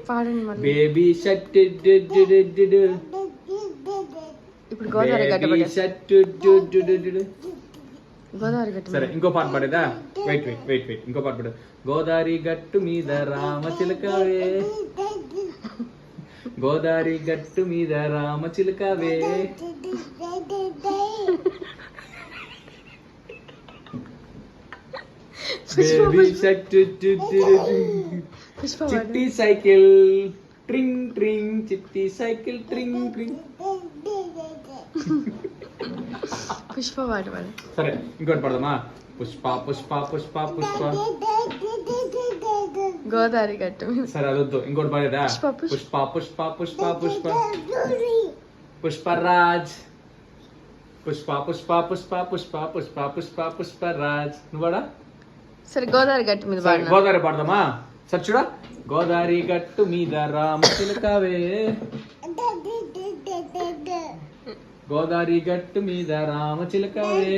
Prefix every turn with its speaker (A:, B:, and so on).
A: పాడండి మళ్ళీ.
B: Baby shut
A: ఇప్పుడు గోదావరి గట్ట గోదావరి గట్టు
B: సరే ఇంకో పాట పాడేదా? వెయిట్ ఇంకో పాట పాడు. గోదావరి గట్టు మీద రామచిలకవే, గోదావరి గట్టు మీద రామచిలకవే, బేబీ షట్
A: పుష్ప
B: చిట్టి సైకిల్ ట్రింగ్ ట్రింగ్, చిట్టి సైకిల్ ట్రింగ్ ట్రింగ్.
A: పుష్ప పాట పాడు.
B: సరే ఇంకోటి పడదామా? పుష్ప పుష్ప పుష్ప పుష్ప.
A: గోదావరి గట్టు మీద.
B: సరే అదొద్దు, ఇంకోటి పడేదా?
A: పుష్ప
B: పుష్ప పుష్ప పుష్ప పుష్ప పుష్పరాజ్, పుష్ప పుష్ప పుష్ప పుష్ప పుష్ప పుష్ప పుష్పరాజ్. నువ్వడా?
A: సరే గోదావరి గట్టు మీద
B: సరే
A: పాడు.
B: గోదావరి పడదామా? సరే చూడా. గోదావరి గట్టు మీద రామచిలకవే, గోదావరి గట్టు మీద రామచిలకవే.